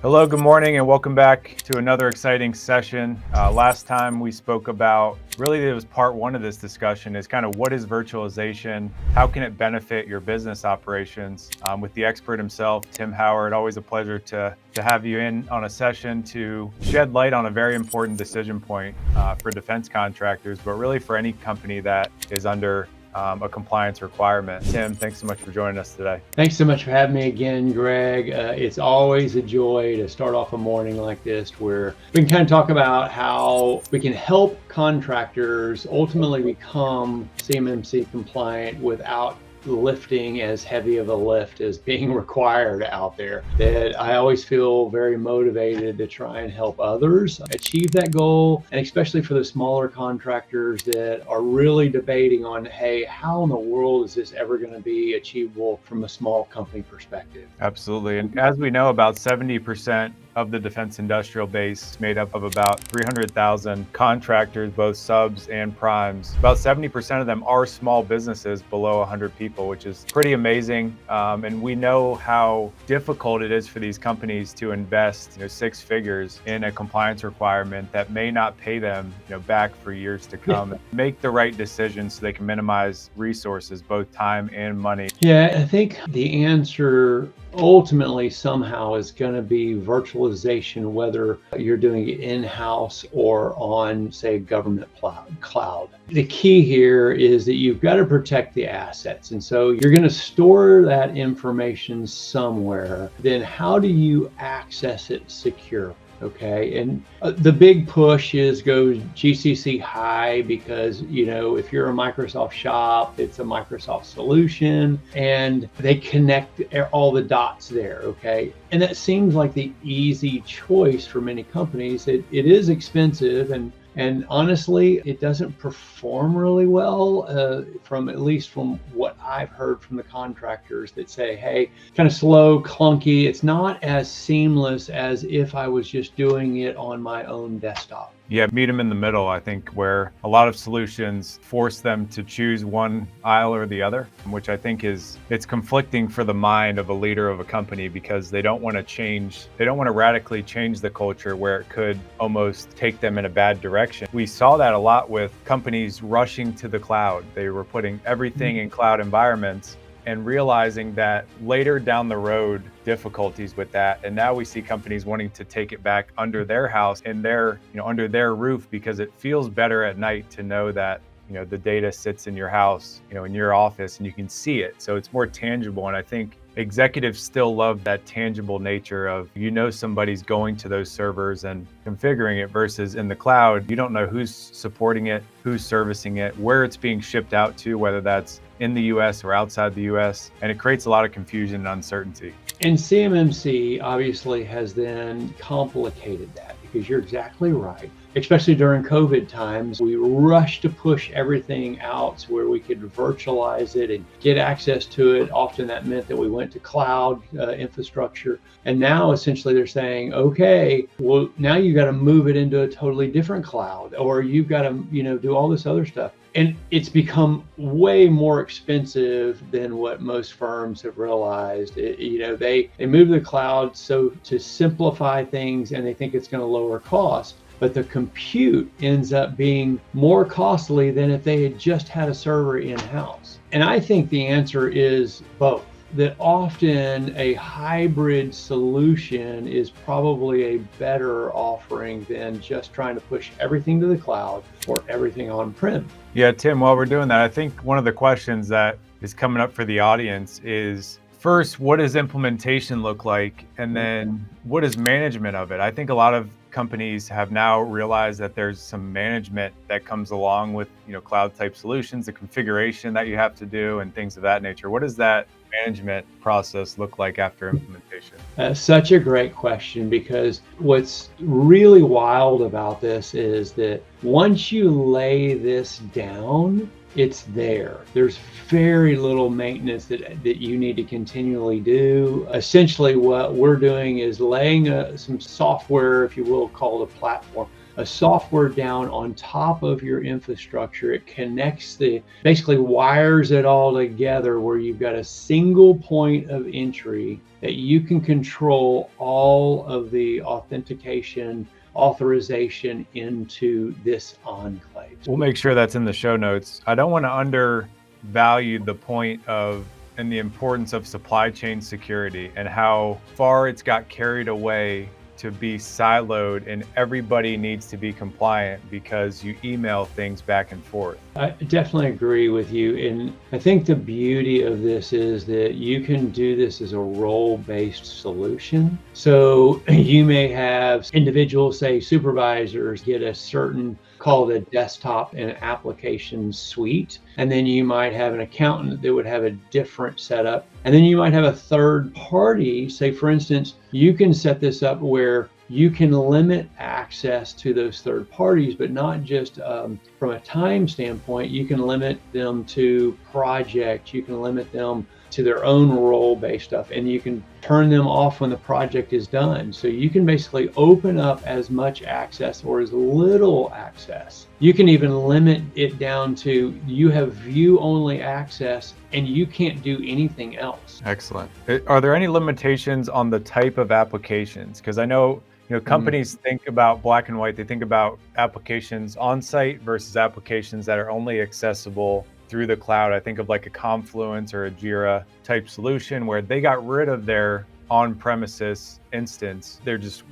Hello, good morning, and welcome back to another exciting session. Last time we spoke about, really it was part one of this discussion, is kind of what is virtualization, how can it benefit your business operations, with the expert himself, Tim Howard. Always a pleasure to have you in on a session to shed light on a very important decision point for defense contractors, but really for any company that is under a compliance requirement. Tim, thanks so much for joining us today. Thanks so much for having me again, Greg. It's always a joy to start off a morning like this where we can kind of talk about how we can help contractors ultimately become CMMC compliant without lifting as heavy of a lift as being required out there. That I always feel very motivated to try and help others achieve that goal, and especially for the smaller contractors that are really debating on, hey, how in the world is this ever going to be achievable from a small company perspective? Absolutely. And as we know, about 70% of the defense industrial base is made up of about 300,000 contractors, both subs and primes. About 70% of them are small businesses below 100 people, which is pretty amazing. And we know how difficult it is for these companies to invest, six figures in a compliance requirement that may not pay them, back for years to come. Yeah. Make the right decisions so they can minimize resources, both time and money. Yeah, I think the answer ultimately somehow is going to be virtualization, whether you're doing it in-house or on, say, government cloud. The key here is that you've got to protect the assets. And so you're going to store that information somewhere. Then how do you access it securely? Okay, and the big push is go GCC High because, if you're a Microsoft shop, it's a Microsoft solution and they connect all the dots there, okay? And that seems like the easy choice for many companies. It is expensive and honestly, it doesn't perform really well, at least from what I've heard from the contractors that say, hey, kind of slow, clunky. It's not as seamless as if I was just doing it on my own desktop. Yeah, meet them in the middle, I think, where a lot of solutions force them to choose one aisle or the other, which I think it's conflicting for the mind of a leader of a company because they don't want to radically change the culture where it could almost take them in a bad direction. We saw that a lot with companies rushing to the cloud. They were putting everything in cloud environments and realizing that later down the road, difficulties with that. And now we see companies wanting to take it back under their house and under their roof, because it feels better at night to know that, the data sits in your house, in your office, and you can see it. So it's more tangible. And I think executives still love that tangible nature of, somebody's going to those servers and configuring it, versus in the cloud, you don't know who's supporting it, who's servicing it, where it's being shipped out to, whether that's in the US or outside the US, and it creates a lot of confusion and uncertainty. And CMMC obviously has then complicated that, because you're exactly right. Especially during COVID times, we rushed to push everything out so where we could virtualize it and get access to it. Often that meant that we went to cloud infrastructure. And now essentially they're saying, okay, well, now you got to move it into a totally different cloud, or you've got to, do all this other stuff. And it's become way more expensive than what most firms have realized. They move to the cloud so to simplify things, and they think it's going to lower cost. But the compute ends up being more costly than if they had just had a server in-house. And I think the answer is both. That often a hybrid solution is probably a better offering than just trying to push everything to the cloud or everything on-prem. Yeah, Tim, while we're doing that, I think one of the questions that is coming up for the audience is, first, what does implementation look like? And then what is management of it? I think a lot of companies have now realized that there's some management that comes along with, cloud type solutions, the configuration that you have to do and things of that nature. What does that management process look like after implementation? Such a great question, because what's really wild about this is that once you lay this down, it's there. There's very little maintenance that you need to continually do. Essentially, what we're doing is laying some software, if you will, called a platform, a software down on top of your infrastructure. It connects basically wires it all together where you've got a single point of entry that you can control all of the authentication, authorization into this enclave. We'll make sure that's in the show notes. I don't want to undervalue the point of and the importance of supply chain security and how far it's got carried away to be siloed, and everybody needs to be compliant because you email things back and forth. I definitely agree with you. And I think the beauty of this is that you can do this as a role-based solution. So you may have individuals, say supervisors, get a certain called a desktop and application suite. And then you might have an accountant that would have a different setup. And then you might have a third party, say for instance, you can set this up where you can limit access to those third parties, but not just from a time standpoint. You can limit them to projects, you can limit them to their own role-based stuff, and you can turn them off when the project is done. So you can basically open up as much access or as little access. You can even limit it down to you have view-only access and you can't do anything else. Excellent. Are there any limitations on the type of applications? Because I know companies think about black and white. They think about applications on site versus applications that are only accessible through the cloud. I think of like a Confluence or a Jira type solution where they got rid of their on-premises instance.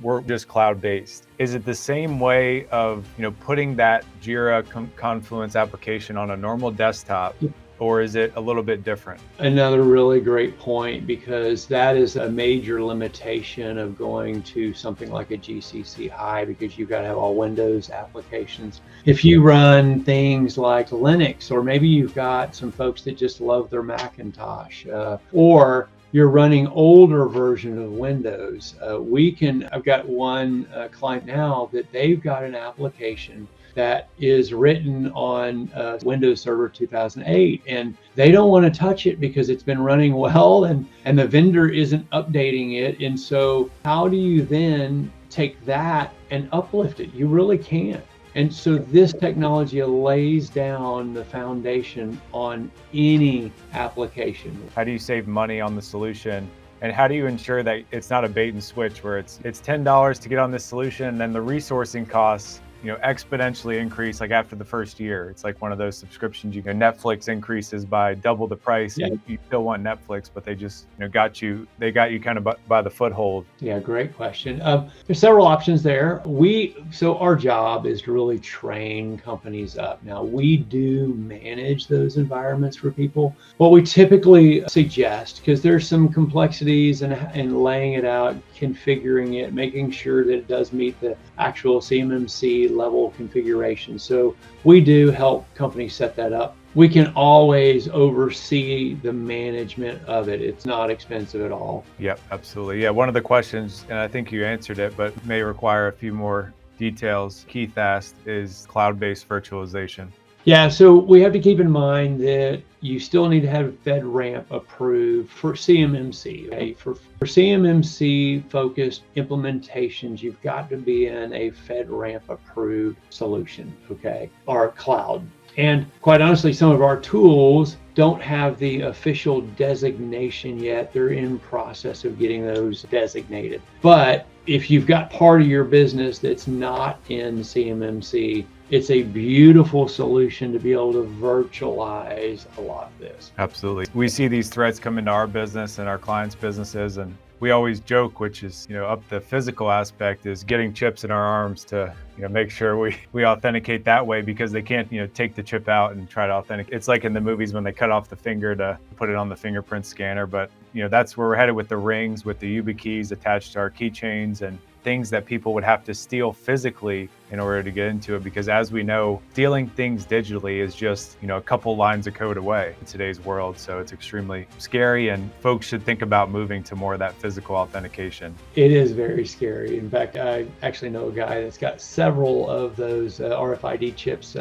We're just cloud-based. Is it the same way of putting that Jira Confluence application on a normal desktop? Or is it a little bit different? Another really great point, because that is a major limitation of going to something like a GCC High, because you've got to have all Windows applications. If you run things like Linux, or maybe you've got some folks that just love their Macintosh, or you're running older version of Windows, I've got one client now that they've got an application that is written on Windows Server 2008, and they don't want to touch it because it's been running well and the vendor isn't updating it. And so how do you then take that and uplift it? You really can't. And so this technology lays down the foundation on any application. How do you save money on the solution? And how do you ensure that it's not a bait and switch where it's $10 to get on this solution and then the resourcing costs exponentially increase like after the first year? It's like one of those subscriptions. Netflix increases by double the price. Yeah. You still want Netflix, but they just got you kind of by the foothold. Yeah, great question. There's several options there. So our job is to really train companies up. Now, we do manage those environments for people. What we typically suggest, because there's some complexities in laying it out, configuring it, making sure that it does meet the actual CMMC level configuration. So we do help companies set that up. We can always oversee the management of it. It's not expensive at all. Yep, absolutely. Yeah, one of the questions, and I think you answered it, but may require a few more details, Keith asked, is cloud-based virtualization. Yeah, so we have to keep in mind that you still need to have FedRAMP approved for CMMC. Okay? For CMMC focused implementations, you've got to be in a FedRAMP approved solution, okay, or cloud. And quite honestly, some of our tools don't have the official designation yet. They're in process of getting those designated. But if you've got part of your business that's not in CMMC, it's a beautiful solution to be able to virtualize a lot of this. Absolutely. We see these threats come into our business and our clients' businesses, and we always joke, which is, up the physical aspect is getting chips in our arms to, make sure we authenticate that way, because they can't, take the chip out and try to authenticate. It's like in the movies when they cut off the finger to put it on the fingerprint scanner. But, that's where we're headed with the rings, with the YubiKeys attached to our keychains and things that people would have to steal physically in order to get into it, because as we know, stealing things digitally is just, a couple lines of code away in today's world. So it's extremely scary, and folks should think about moving to more of that physical authentication. It is very scary. In fact, I actually know a guy that's got several of those RFID chips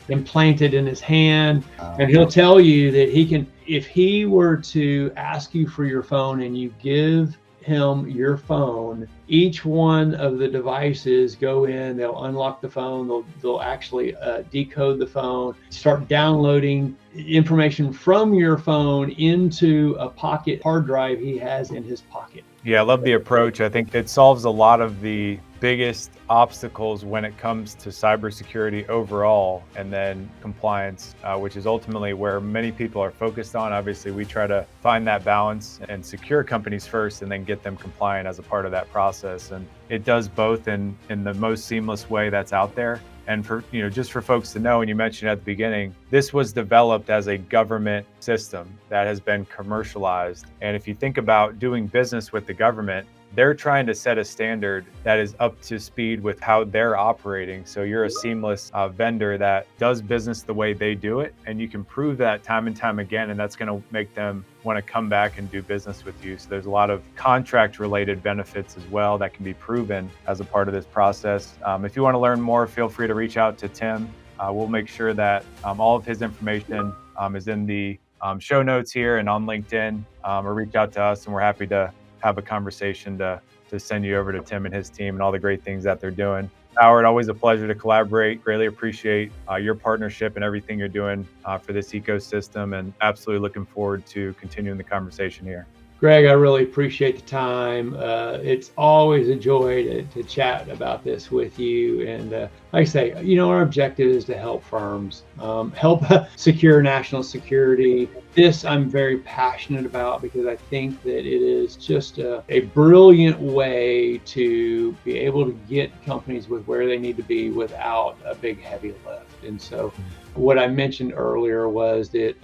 implanted in his hand, and he'll tell you that he can, if he were to ask you for your phone and you give him your phone. Each one of the devices go in, they'll unlock the phone, they'll actually decode the phone, start downloading information from your phone into a pocket hard drive he has in his pocket. Yeah, I love the approach. I think it solves a lot of the biggest obstacles when it comes to cybersecurity overall, and then compliance, which is ultimately where many people are focused on. Obviously, we try to find that balance and secure companies first and then get them compliant as a part of that process. And it does both in the most seamless way that's out there. And for, just for folks to know, and you mentioned at the beginning, this was developed as a government system that has been commercialized. And if you think about doing business with the government, they're trying to set a standard that is up to speed with how they're operating. So you're a seamless vendor that does business the way they do it. And you can prove that time and time again, and that's going to make them want to come back and do business with you. So there's a lot of contract related benefits as well that can be proven as a part of this process. If you want to learn more, feel free to reach out to Tim. We'll make sure that all of his information is in the show notes here and on LinkedIn, or reach out to us, and we're happy to have a conversation to send you over to Tim and his team and all the great things that they're doing. Howard, always a pleasure to collaborate. Greatly appreciate your partnership and everything you're doing for this ecosystem, and absolutely looking forward to continuing the conversation here. Greg, I really appreciate the time. It's always a joy to chat about this with you. And like I say, our objective is to help firms, help secure national security. This I'm very passionate about because I think that it is just a brilliant way to be able to get companies with where they need to be without a big heavy lift. And so what I mentioned earlier was that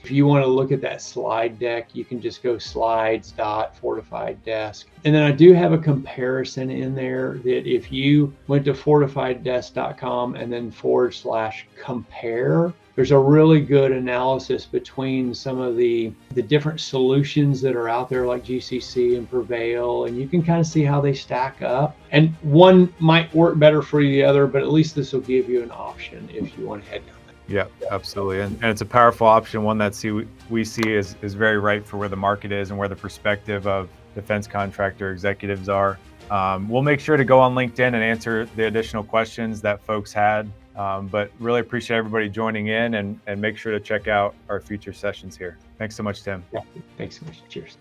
if you want to look at that slide deck, you can just go slides.fortifieddesk. And then I do have a comparison in there that if you went to fortifieddesk.com and then /compare, there's a really good analysis between some of the different solutions that are out there like GCC and Prevail, and you can kind of see how they stack up. And one might work better for the other, but at least this will give you an option if you want to head down. Yeah, absolutely. And it's a powerful option, one that we see is very right for where the market is and where the perspective of defense contractor executives are. We'll make sure to go on LinkedIn and answer the additional questions that folks had. But really appreciate everybody joining in, and make sure to check out our future sessions here. Thanks so much, Tim. Yeah, thanks so much. Cheers.